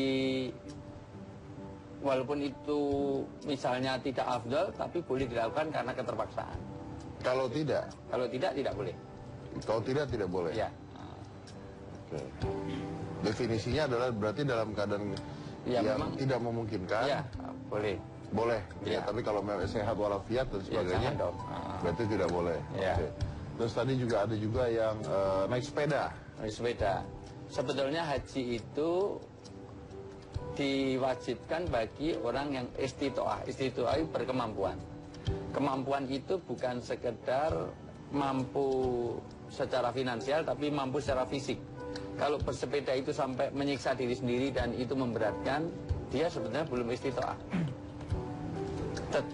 walaupun itu misalnya tidak afdal, tapi boleh dilakukan karena keterpaksaan. Kalau tidak? Kalau tidak, tidak boleh. Kalau tidak boleh? Ya. Oke. Definisinya adalah berarti dalam keadaan Ya, yang memang, tidak memungkinkan? Ya, boleh. Boleh, ya. Ya. Tapi kalau sehat walafiat dan sebagainya, jangan dong. Berarti tidak boleh. Ya. Oke. Terus tadi juga ada juga yang naik sepeda. Naik sepeda. Sebetulnya haji itu diwajibkan bagi orang yang istitoah. Istitoah itu berkemampuan. Kemampuan itu bukan sekedar mampu secara finansial, tapi mampu secara fisik. Kalau bersepeda itu sampai menyiksa diri sendiri dan itu memberatkan, dia sebetulnya belum istitoah.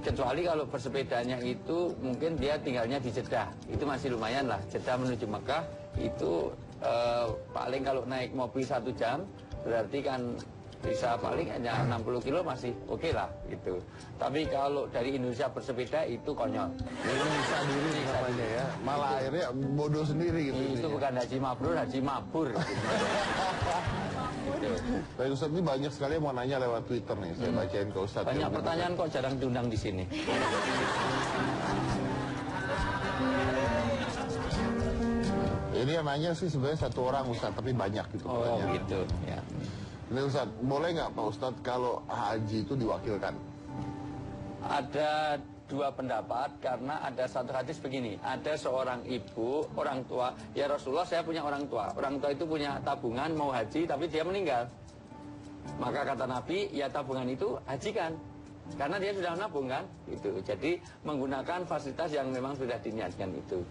Kecuali kalau bersepedanya itu mungkin dia tinggalnya di Jeddah, itu masih lumayan lah. Jeddah menuju Mekah itu paling kalau naik mobil 1 jam, berarti kan bisa paling hanya 60 kilo masih oke lah gitu. Tapi kalau dari Indonesia bersepeda itu konyol. Ini bisa diri katanya ya. Malah akhirnya bodoh sendiri gitu. Itu bukan haji mabrur, haji mabur. Gitu. Baik Ustaz, ini banyak sekali yang mau nanya lewat Twitter nih. Saya bacain ke Ustaz. Banyak pertanyaan kok jarang diundang di sini. Ini yang nanya sih sebenarnya 1 orang Ustaz, tapi banyak gitu. Oh pertanyaan. gitu ya. Ini Ustaz, boleh nggak Pak Ustaz kalau haji itu diwakilkan? Ada 2 pendapat karena ada satu hadis begini. Ada seorang ibu, orang tua, ya Rasulullah saya punya orang tua. Orang tua itu punya tabungan mau haji tapi dia meninggal. Maka kata Nabi, ya tabungan itu hajikan. Karena dia sudah menabung kan, itu. Jadi menggunakan fasilitas yang memang sudah diniatkan itu.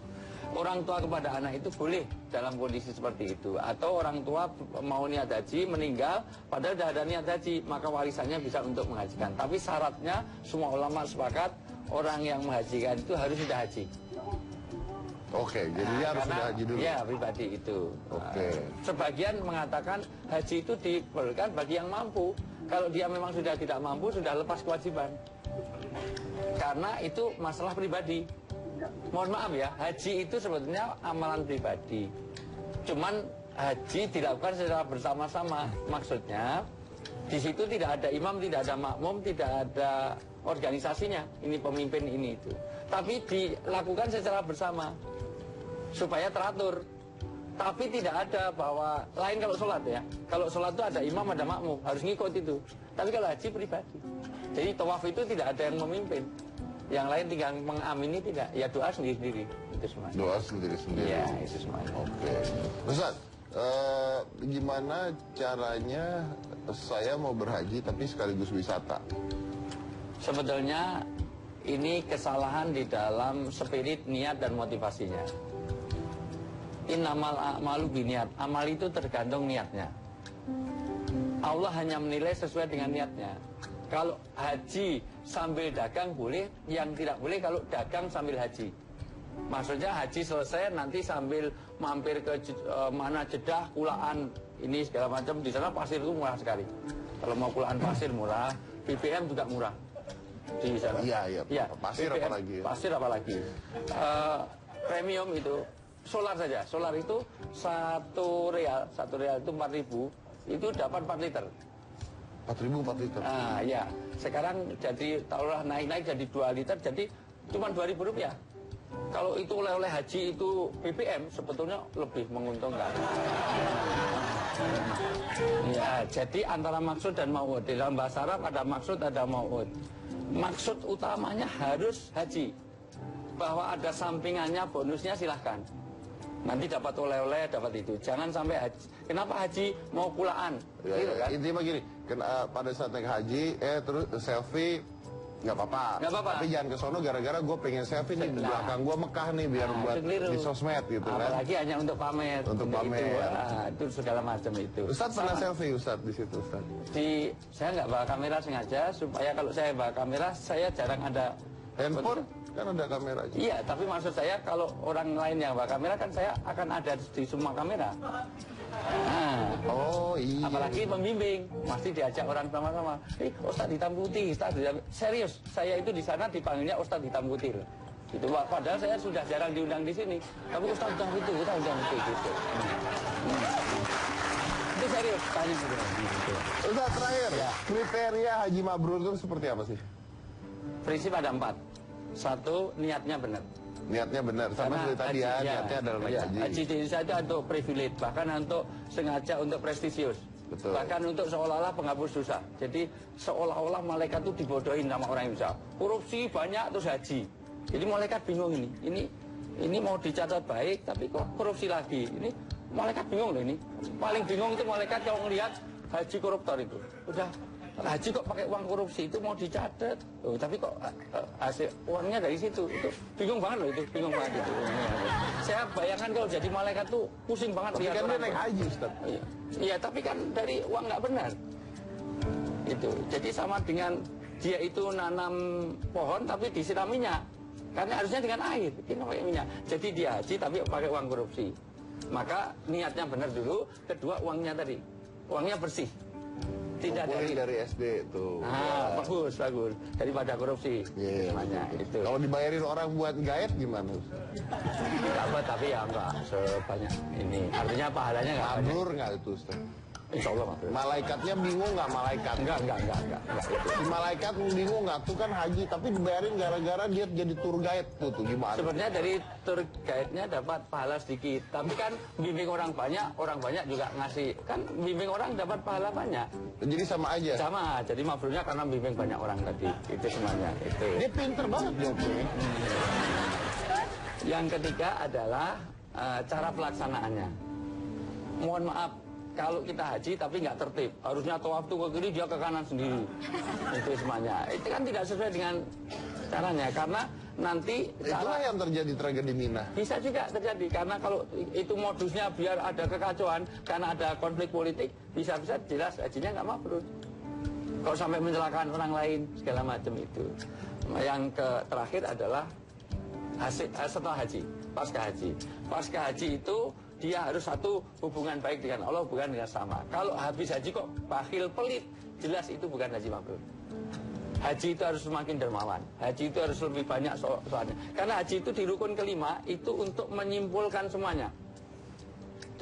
Orang tua kepada anak itu boleh dalam kondisi seperti itu. Atau orang tua mau niat haji, meninggal, padahal sudah ada niat haji, maka warisannya bisa untuk menghajikan. Tapi syaratnya semua ulama sepakat, orang yang menghajikan itu harus sudah haji. Oke, jadi dia harus sudah haji dulu. Ya, pribadi itu. Oke. Sebagian mengatakan haji itu diperlukan bagi yang mampu. Kalau dia memang sudah tidak mampu, sudah lepas kewajiban. Karena itu masalah pribadi. Mohon maaf ya, haji itu sebetulnya amalan pribadi. Cuman haji dilakukan secara bersama-sama. Maksudnya di situ tidak ada imam, tidak ada makmum, tidak ada organisasinya. Ini pemimpin ini itu. Tapi dilakukan secara bersama supaya teratur. Tapi tidak ada bahwa lain kalau sholat ya. Kalau sholat itu ada imam, ada makmum, harus ngikut itu. Tapi kalau haji pribadi. Jadi tawaf itu tidak ada yang memimpin. Yang lain tinggal mengamini tidak. Ya doa sendiri-sendiri. Itu semuanya. Doa sendiri-sendiri. Ya, itu semuanya. Oke. Ustaz, gimana caranya saya mau berhaji tapi sekaligus wisata? Sebetulnya ini kesalahan di dalam spirit, niat, dan motivasinya. Innamal a'malu biniat. Amal itu tergantung niatnya. Allah hanya menilai sesuai dengan niatnya. Kalau haji sambil dagang boleh, yang tidak boleh kalau dagang sambil haji. Maksudnya haji selesai nanti sambil mampir ke mana Jeddah, kulaan ini segala macam. Di sana pasir itu murah sekali. Kalau mau kulaan pasir murah, BBM juga murah. Di sana. Iya. Ya, Pasir BBM, apalagi ya? Pasir apalagi. Premium itu solar saja. Solar itu 1 real itu 4.000, itu dapat 4 liter. 4.000 4 liter. Ah ya, sekarang jadi taruhlah naik jadi 2 liter, jadi cuma 2.000 rupiah. Kalau itu oleh haji itu BBM sebetulnya lebih menguntungkan. Ya, jadi antara maksud dan mau'ud. Di dalam bahasa Arab ada maksud, ada mau'ud. Maksud utamanya harus haji. Bahwa ada sampingannya, bonusnya silahkan. Nanti dapat oleh-oleh, dapat itu. Jangan sampai haji. Kenapa haji mau kulaan? Ya, Gitu kan? Intinya begini, pada saat naik haji, terus selfie, nggak apa-apa. Nggak apa-apa. Tapi jangan ke sono gara-gara gue pengen selfie nih, di belakang gue Mekah nih, biar buat itu keliru. di sosmed gitu kan. Apalagi hanya untuk pamer. Untuk pamer. Itu segala macam itu. Ustaz pernah selfie Ustaz di situ Ustaz? Saya nggak bawa kamera sengaja supaya kalau saya bawa kamera saya jarang ada Handphone kan ada kamera juga. Iya, tapi maksud saya kalau orang lain yang bawa kamera kan saya akan ada di semua kamera. Nah, Oh iya. apalagi pembimbing, pasti diajak orang sama-sama. Ustadz Hitam Putih, Ustadz Hitam... Serius, saya itu di sana dipanggilnya Ustadz Hitam Putih. Itu padahal saya sudah jarang diundang di sini. Tapi Ustaz undang itu, kita undang itu gitu. Itu serius tanya gitu. Ustaz terakhir, Ya. kriteria haji mabrur itu seperti apa sih? Prinsip ada 4. 1, niatnya benar. Niatnya benar, sama seperti tadi ya, niatnya adalah naik haji. Haji di Indonesia itu untuk privilege, bahkan untuk sengaja untuk prestisius. Betul. Bahkan untuk seolah-olah penghapus dosa. Jadi seolah-olah malaikat itu dibodohin sama orang Indonesia. Korupsi banyak terus haji. Jadi malaikat bingung ini mau dicatat baik tapi kok korupsi lagi. Ini malaikat bingung loh ini. Paling bingung itu malaikat kalau ngelihat haji koruptor itu. Udah haji kok pakai uang korupsi itu mau dicatat. Oh, tapi kok hasil uangnya dari situ. Itu bingung banget loh itu, bingung banget itu. Saya bayangkan kalau jadi malaikat tuh pusing banget Tapi lihat kan dia orang. naik haji, Ustaz. Iya, tapi kan dari uang nggak benar. Itu. Jadi sama dengan dia itu nanam pohon tapi disiram minyak. Karena harusnya dengan air, ini pakai minyak. Jadi dia haji tapi pakai uang korupsi. Maka niatnya benar dulu, kedua uangnya tadi. Uangnya bersih. Tidak dari SD tuh. Bagus. Daripada korupsi. Iya, Namanya itu. Kalau dibayarin orang buat gaet gimana? Dapat tapi ya enggak sebanyak ini. Artinya pahalanya enggak banyak. Mabrur nggak itu, Ustaz? Insya Allah mabrur. Malaikatnya bingung nggak malaikat? Enggak itu. Si malaikat bingung nggak tuh kan haji, tapi dibayarin gara-gara dia jadi tour guide tuh gimana? Sebenarnya dari tour guide-nya dapat pahala sedikit. Tapi kan bimbing orang banyak juga ngasih. Kan bimbing orang dapat pahala banyak. Jadi sama aja. Sama, jadi mabrurnya karena bimbing banyak orang tadi. Itu semuanya, itu. Dia pinter banget jawabnya. Yang ketiga adalah cara pelaksanaannya. Mohon maaf, kalau kita haji tapi nggak tertib, harusnya tawaf tuh ke kiri, dia ke kanan sendiri. Itu semuanya. Itu kan tidak sesuai dengan caranya, karena nanti Itulah yang terjadi tragedi Mina. bisa juga terjadi, karena kalau itu modusnya biar ada kekacauan, karena ada konflik politik, bisa-bisa jelas hajinya nggak mabrur. Kalau sampai mencelakakan orang lain, segala macam itu. Yang terakhir adalah setelah haji, pasca haji. Pasca haji itu dia harus satu, hubungan baik dengan Allah, hubungan dengan sama. Kalau habis haji kok bakhil pelit, jelas itu bukan haji mabrur. Haji itu harus semakin dermawan. Haji itu harus lebih banyak soalnya. Karena haji itu di rukun kelima itu untuk menyimpulkan semuanya.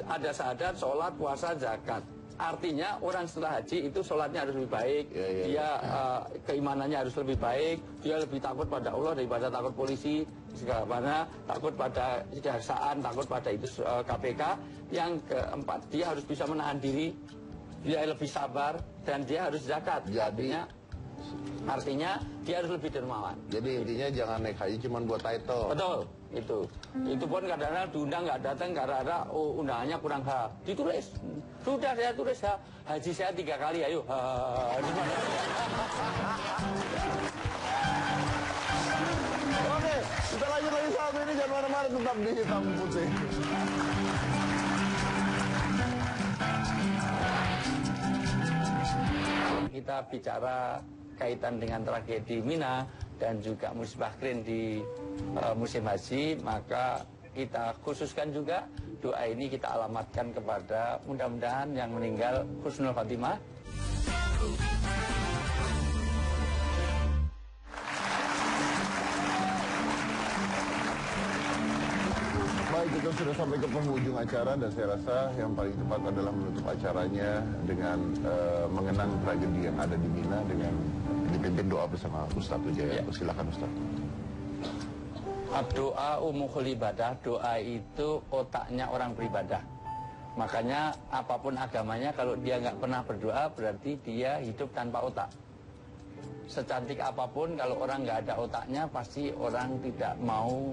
Ada syahadat, sholat, puasa, zakat. Artinya orang setelah haji itu sholatnya harus lebih baik, dia keimanannya harus lebih baik, dia lebih takut pada Allah daripada takut polisi, segala mana, takut pada kejaksaan, takut pada itu KPK. Yang keempat, dia harus bisa menahan diri, dia lebih sabar, dan dia harus zakat. Artinya dia harus lebih dermawan. Jadi intinya jangan naik haji cuma buat title. Betul, itu. Itu pun kadang-kadang diundang nggak datang karena undangannya kurang hal. Ditulis. Sudah saya tulis haji saya 3 kali, ayo. Oke, kita lanjut lagi saat ini, jangan mana-mana, tetap di Hitam Putih. Kita bicara kaitan dengan tragedi Mina dan juga musibah keren di musim haji, maka kita khususkan juga doa ini kita alamatkan kepada mudah-mudahan yang meninggal husnul khatimah. Baik, kita sudah sampai ke penghujung acara dan saya rasa yang paling tepat adalah menutup acaranya dengan mengenang tragedi yang ada di Mina dengan dipimpin doa bersama Ustadz Wijaya. Silakan Ustadz. Doa umukhul ibadah, doa itu otaknya orang beribadah. Makanya apapun agamanya kalau dia nggak pernah berdoa berarti dia hidup tanpa otak. Secantik apapun kalau orang nggak ada otaknya pasti orang tidak mau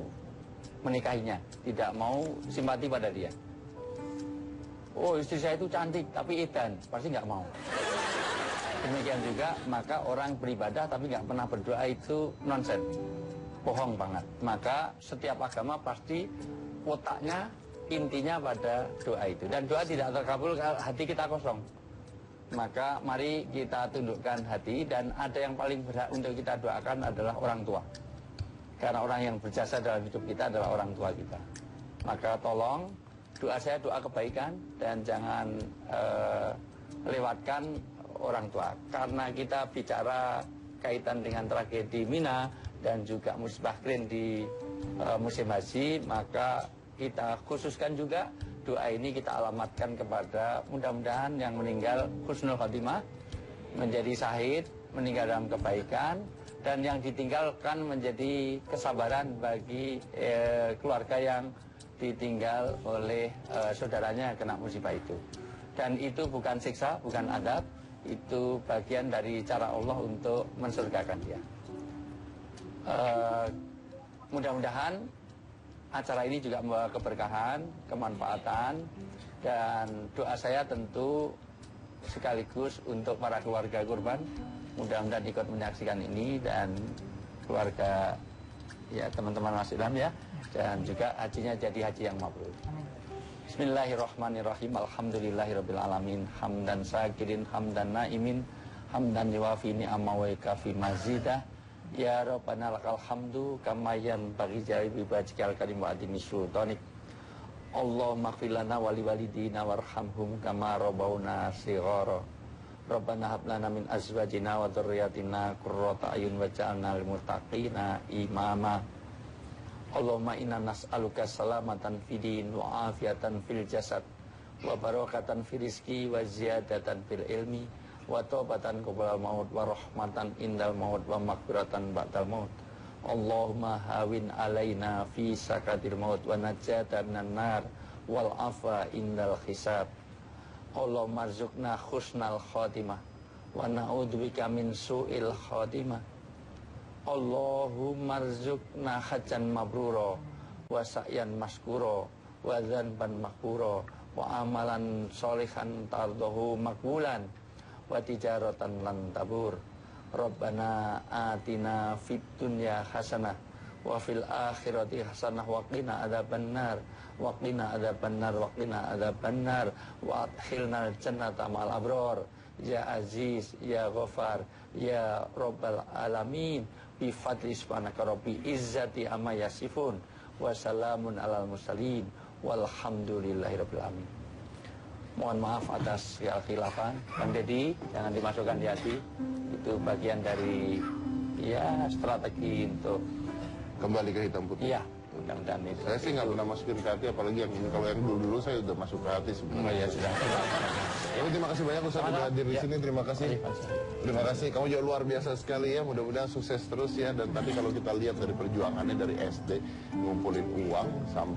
menikahinya, tidak mau simpati pada dia. Oh, istri saya itu cantik tapi edan, pasti nggak mau. Demikian juga maka orang beribadah tapi nggak pernah berdoa itu nonsen, bohong banget. Maka setiap agama pasti otaknya intinya pada doa itu, dan doa tidak terkabul kalau hati kita kosong. Maka mari kita tundukkan hati, dan ada yang paling berhak untuk kita doakan adalah orang tua. Karena orang yang berjasa dalam hidup kita adalah orang tua kita. Maka tolong doa saya doa kebaikan dan jangan lewatkan orang tua. Karena kita bicara kaitan dengan tragedi Mina dan juga musibah keren di musim haji, maka kita khususkan juga doa ini kita alamatkan kepada mudah-mudahan yang meninggal husnul khotimah, menjadi syahid, meninggal dalam kebaikan, dan yang ditinggalkan menjadi kesabaran bagi keluarga yang ditinggal oleh saudaranya kena musibah itu. Dan itu bukan siksa, bukan adab, itu bagian dari cara Allah untuk mensurgakan dia. Mudah-mudahan acara ini juga membawa keberkahan, kemanfaatan, dan doa saya tentu sekaligus untuk para keluarga korban. Mudah-mudahan ikut menyaksikan ini dan keluarga ya teman-teman Mas Ilham ya, dan juga hajinya jadi haji yang mabrur. Bismillahirrahmanirrahim. Alhamdulillahirabbil alamin. Hamdan syakirin, hamdan naimin, hamdan yuwafi ni'ama wa kafi mazidah. Ya Rabbana lakal hamdu kama yanbaghi jalibi wajhikal karim wa adimi sultanik. Allahumma ighfir lana wa liwalidina warhamhum kama rabbauna shighara. Rabbana hab lana min azwajina wa dzurriyyatina qurrata a'yun waj'alna lil muttaqina imama. Allahumma inna nas'aluka salamatan fid din wa afiatan fil jasad wa barakatan fil rizqi wa ziyadatan fil ilmi wa taubatan qabla maut wa rahmatan indal maut wa maghfiratan ba'dal maut. Allahumma hawin alaina fi sakatil maut wa najatan minan nar wal afa indal hisab. Allahumma rzuqna husnal khatimah wa na'udzubika min su'il khatimah. Allahumma rzuqna hajjan mabrura wa sa'yan maskura wa dzanban maghfura wa amalan sholihan tardahu maqbulan wa tijaratan lan tabur. Rabbana atina fid dunya hasanah wa fil akhirati hasanah wa qina adzabannar wa qina adzabannar wa qina adzabannar wa adkhilnal jannata ma'al abrar ya aziz ya ghafar ya rabbal alamin bi fadli subhanaka rabbi izzati amma yasifun wa salamun alal mursalin walhamdulillahirabbil alamin. Mohon maaf atas kekhilafan, Bang Deddy, jangan dimasukkan di hati. Itu bagian dari ya strategi untuk Kembali ke hitam putih. iya, mudah-mudahan itu. Saya sih nggak pernah masukin ke hati, apalagi yang ini. Kalau yang dulu-dulu saya udah masuk ke hati Oh sebenarnya. ya sudah. Jadi terima kasih banyak Ustaz sudah hadir di Ya. sini. Terima kasih. Terima kasih. Kamu juga luar biasa sekali ya. Mudah-mudahan sukses terus ya. Dan tadi kalau kita lihat dari perjuangannya dari SD ngumpulin uang sampai